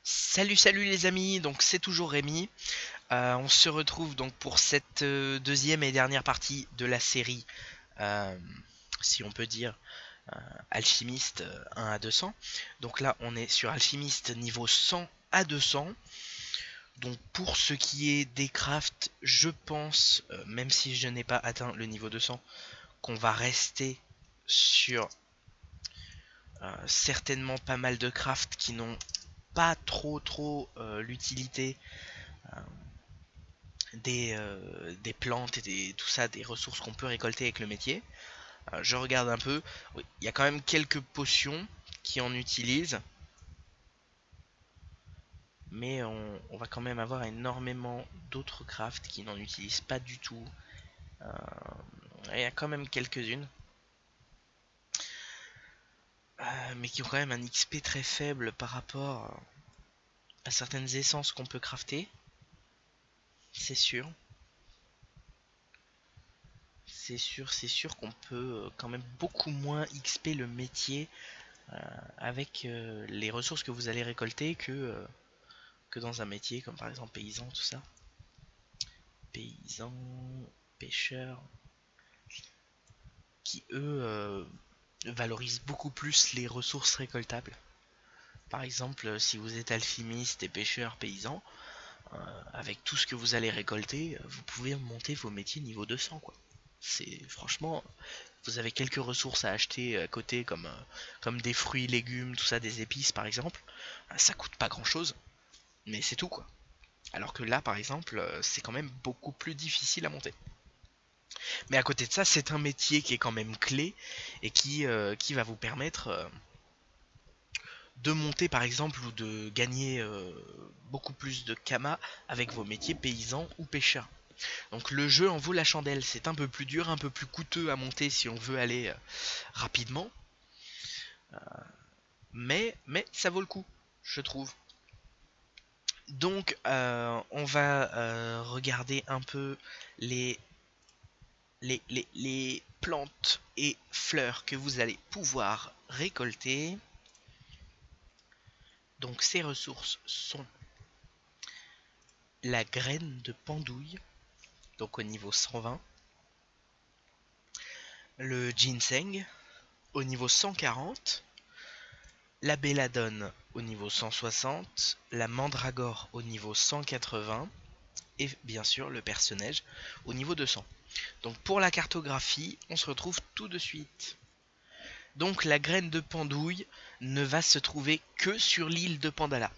Salut les amis, donc c'est toujours Rémi. On se retrouve donc pour cette deuxième et dernière partie de la série, euh, si on peut dire, Alchimiste 1 à 200. Donc là on est sur Alchimiste niveau 100 à 200. Donc pour ce qui est des crafts, je pense, même si je n'ai pas atteint le niveau 200, qu'on va rester sur certainement pas mal de crafts qui n'ont pas trop l'utilité des plantes et tout ça, des ressources qu'on peut récolter avec le métier. Je regarde un peu. Oui, il y a quand même quelques potions qui en utilisent, mais on va quand même avoir énormément d'autres crafts qui n'en utilisent pas du tout. Euh, il y a quand même quelques-unes, mais qui ont quand même un XP très faible par rapport à certaines essences qu'on peut crafter, c'est sûr. C'est sûr qu'on peut quand même beaucoup moins XP le métier avec les ressources que vous allez récolter que dans un métier comme par exemple paysan, tout ça. Paysans, pêcheurs, qui eux valorisent beaucoup plus les ressources récoltables. Par exemple, si vous êtes alchimiste et pêcheur paysan, avec tout ce que vous allez récolter, vous pouvez monter vos métiers niveau 200 quoi. C'est franchement, vous avez quelques ressources à acheter à côté comme des fruits, légumes, tout ça, des épices par exemple. Ça coûte pas grand chose, mais c'est tout quoi. Alors que là, par exemple, c'est quand même beaucoup plus difficile à monter. Mais à côté de ça, c'est un métier qui est quand même clé et qui va vous permettre de monter, par exemple, ou de gagner beaucoup plus de kama avec vos métiers paysans ou pêcheurs. Donc le jeu en vaut la chandelle. C'est un peu plus dur, un peu plus coûteux à monter si on veut aller rapidement. Mais ça vaut le coup, je trouve. Donc on va regarder un peu les les plantes et fleurs que vous allez pouvoir récolter. Donc ces ressources sont la graine de pendouille, donc au niveau 120, le ginseng au niveau 140, la belladone au niveau 160, la mandragore au niveau 180 et bien sûr le perce-neige au niveau 200. Donc pour la cartographie, on se retrouve tout de suite. Donc la graine de pendouille ne va se trouver que sur l'île de Pandala.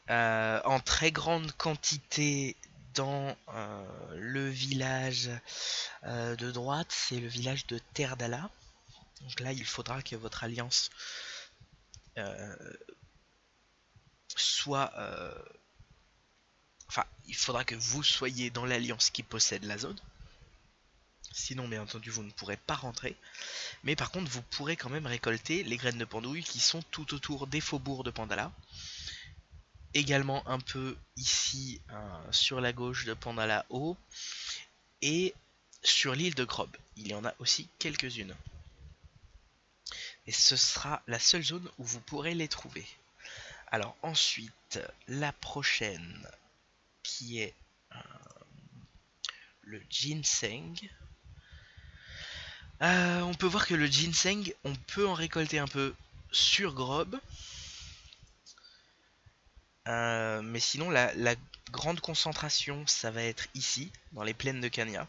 En très grande quantité dans le village de droite, c'est le village de Terdala. Donc là, il faudra que votre alliance euh, soit... Enfin, il faudra que vous soyez dans l'alliance qui possède la zone. Sinon, bien entendu, vous ne pourrez pas rentrer. Mais par contre, vous pourrez quand même récolter les graines de pendouille qui sont tout autour des faubourgs de Pandala. Également un peu ici sur la gauche de Pandala haut. Et sur l'île de Grob, il y en a aussi quelques-unes. Et ce sera la seule zone où vous pourrez les trouver. Alors ensuite, la prochaine qui est le ginseng. On peut voir que le ginseng, on peut en récolter un peu sur Grob. Mais sinon, la grande concentration, ça va être ici, dans les plaines de Kanya.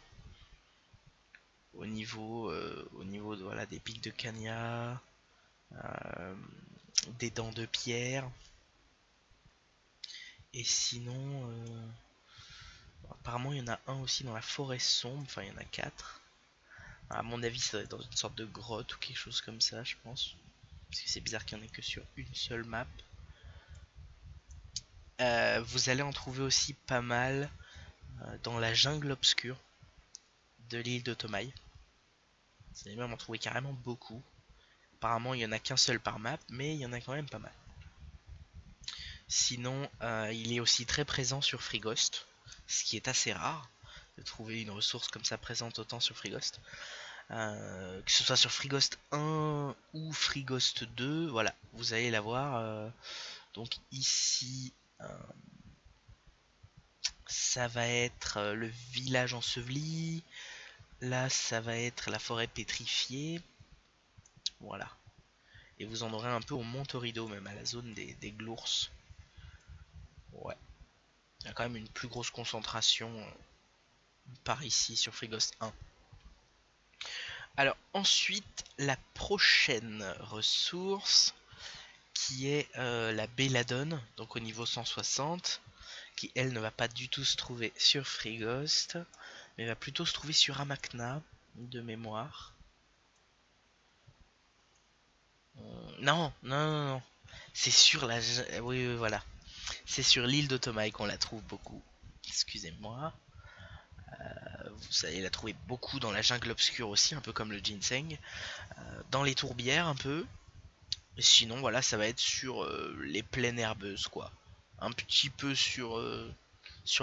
Au niveau voilà, des pics de Kanya, euh, des dents de pierre. Et sinon, apparemment, il y en a un aussi dans la forêt sombre. Enfin, il y en a quatre. À mon avis, ça doit être dans une sorte de grotte ou quelque chose comme ça, je pense. Parce que c'est bizarre qu'il n'y en ait que sur une seule map. Vous allez en trouver aussi pas mal dans la jungle obscure de l'île de Tomaï. Vous allez même en trouver carrément beaucoup. Apparemment, il n'y en a qu'un seul par map, mais il y en a quand même pas mal. Sinon, il est aussi très présent sur Freeghost, ce qui est assez rare de trouver une ressource comme ça présente autant sur Freeghost. Que ce soit sur Freeghost 1 ou Freeghost 2, voilà, vous allez l'avoir Donc ici, ça va être le village enseveli. Là, ça va être la forêt pétrifiée. Voilà. Et vous en aurez un peu au Montorido, même à la zone des Glours. Ouais. Il y a quand même une plus grosse concentration par ici sur Frigos 1. Alors ensuite, la prochaine ressource qui est la Belladone, donc au niveau 160, qui elle ne va pas du tout se trouver sur Frigost, mais va plutôt se trouver sur Amakna, de mémoire. Non, non, non, non. C'est sur la... Oui, oui, voilà. C'est sur l'île d'Otomaï qu'on la trouve beaucoup. Excusez-moi. Vous allez la trouver beaucoup dans la jungle obscure aussi, un peu comme le ginseng. Dans les tourbières un peu. Et sinon, voilà, ça va être sur les plaines herbeuses, quoi. Un petit peu sur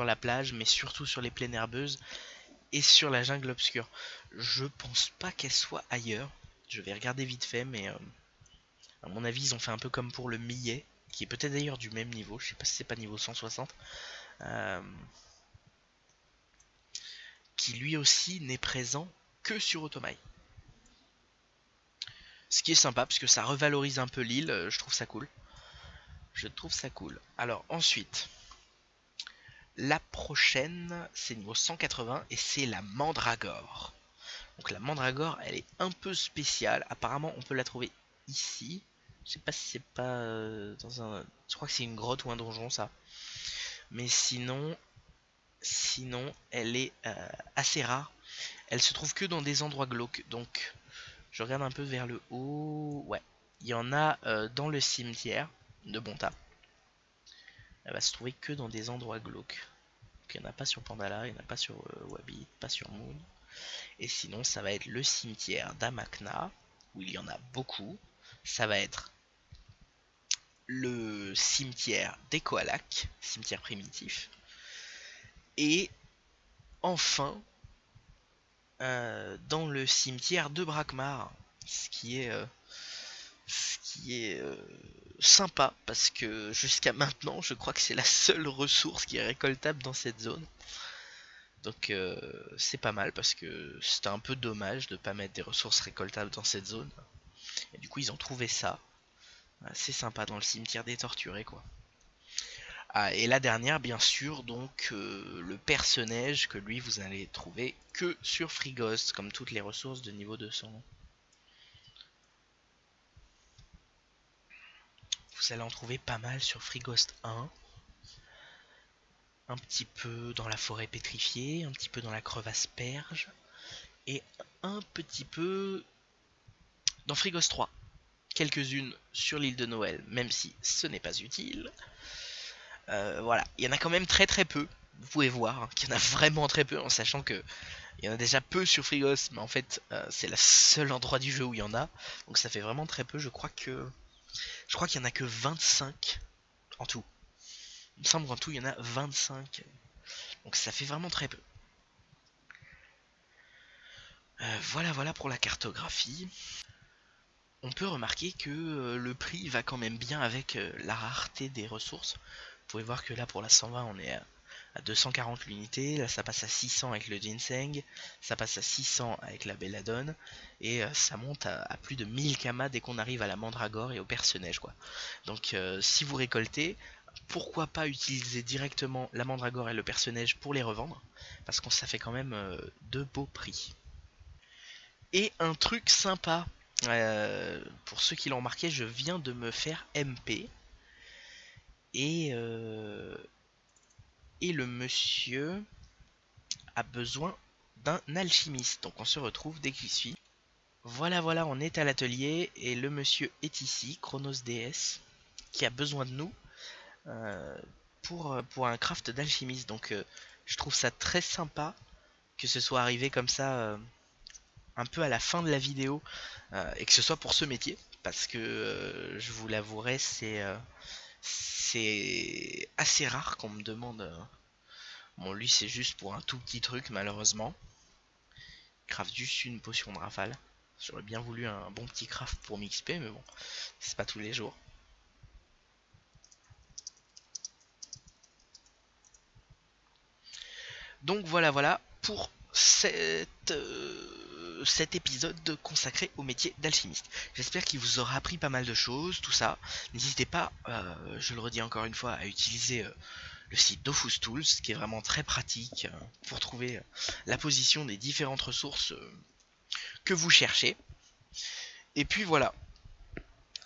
la plage, mais surtout sur les plaines herbeuses et sur la jungle obscure. Je pense pas qu'elle soit ailleurs. Je vais regarder vite fait, mais à mon avis, ils ont fait un peu comme pour le millet, qui est peut-être d'ailleurs du même niveau. Je sais pas si c'est pas niveau 160. euh, qui lui aussi n'est présent que sur Otomaï. Ce qui est sympa, parce que ça revalorise un peu l'île, je trouve ça cool. Je trouve ça cool. Alors ensuite, la prochaine, c'est niveau 180 et c'est la Mandragore. Donc la Mandragore, elle est un peu spéciale. Apparemment, on peut la trouver ici. Je sais pas si c'est pas dans un... Je crois que c'est une grotte ou un donjon, ça. Mais sinon, elle est assez rare. Elle se trouve que dans des endroits glauques. Donc, je regarde un peu vers le haut. Ouais, il y en a dans le cimetière de Bonta. Elle va se trouver que dans des endroits glauques. Donc, il n'y en a pas sur Pandala, il n'y en a pas sur Wabi, pas sur Moon. Et sinon, ça va être le cimetière d'Amakna, où il y en a beaucoup. Ça va être le cimetière d'Ekoalak, cimetière primitif. Et enfin, dans le cimetière de Brakmar, ce qui est, sympa, parce que jusqu'à maintenant, je crois que c'est la seule ressource qui est récoltable dans cette zone. Donc c'est pas mal, parce que c'était un peu dommage de pas mettre des ressources récoltables dans cette zone. Et du coup, ils ont trouvé ça. C'est sympa dans le cimetière des torturés, quoi. Ah, et la dernière, bien sûr, donc le perce-neige que lui vous allez trouver que sur Frigos, comme toutes les ressources de niveau 200. Vous allez en trouver pas mal sur Frigost 1, un petit peu dans la forêt pétrifiée, un petit peu dans la crevasse perge, et un petit peu dans Frigost 3. Quelques-unes sur l'île de Noël, même si ce n'est pas utile. Voilà, il y en a quand même très très peu. Vous pouvez voir hein, qu'il y en a vraiment très peu, en sachant que il y en a déjà peu sur Frigos, mais en fait c'est le seul endroit du jeu où il y en a. Donc ça fait vraiment très peu. Je crois qu'il y en a que 25 en tout. Il me semble qu'en tout il y en a 25. Donc ça fait vraiment très peu. Voilà voilà pour la cartographie. On peut remarquer que le prix va quand même bien avec la rareté des ressources. Vous pouvez voir que là pour la 120 on est à 240 l'unité, là ça passe à 600 avec le ginseng, ça passe à 600 avec la belladone, et ça monte à plus de 1000 kamas dès qu'on arrive à la mandragore et au perce-neige quoi. Donc si vous récoltez, pourquoi pas utiliser directement la mandragore et le perce-neige pour les revendre, parce que ça fait quand même de beaux prix. Et un truc sympa, pour ceux qui l'ont remarqué, je viens de me faire MP, et, euh, et le monsieur a besoin d'un alchimiste. Donc on se retrouve dès qu'il suit. Voilà, voilà, on est à l'atelier et le monsieur est ici, Chronos DS, qui a besoin de nous euh, pour un craft d'alchimiste. Donc je trouve ça très sympa que ce soit arrivé comme ça un peu à la fin de la vidéo et que ce soit pour ce métier. Parce que je vous l'avouerai, c'est assez rare qu'on me demande. Bon, lui, c'est juste pour un tout petit truc, malheureusement. Craft juste une potion de rafale. J'aurais bien voulu un bon petit craft pour m'XP, mais bon, c'est pas tous les jours. Donc voilà pour cet épisode consacré au métier d'alchimiste. J'espère qu'il vous aura appris pas mal de choses, tout ça. N'hésitez pas, je le redis encore une fois, à utiliser le site Dofus Tools, qui est vraiment très pratique pour trouver la position des différentes ressources que vous cherchez. Et puis voilà,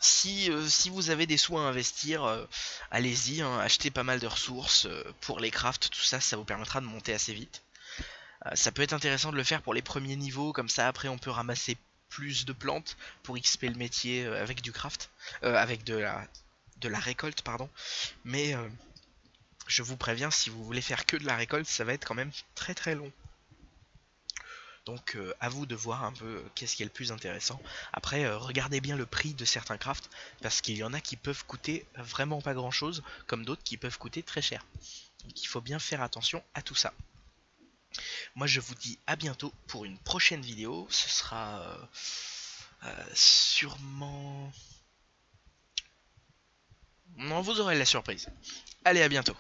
si vous avez des sous à investir, allez-y, hein, achetez pas mal de ressources pour les crafts, tout ça, ça vous permettra de monter assez vite. Ça peut être intéressant de le faire pour les premiers niveaux, comme ça après on peut ramasser plus de plantes pour XP le métier avec du craft, avec de la récolte, pardon. Mais je vous préviens, si vous voulez faire que de la récolte, ça va être quand même très très long. Donc à vous de voir un peu qu'est-ce qui est le plus intéressant. Après, regardez bien le prix de certains crafts, parce qu'il y en a qui peuvent coûter vraiment pas grand chose, comme d'autres qui peuvent coûter très cher. Donc il faut bien faire attention à tout ça. Moi je vous dis à bientôt pour une prochaine vidéo. Ce sera sûrement... Non, vous aurez la surprise. Allez, à bientôt.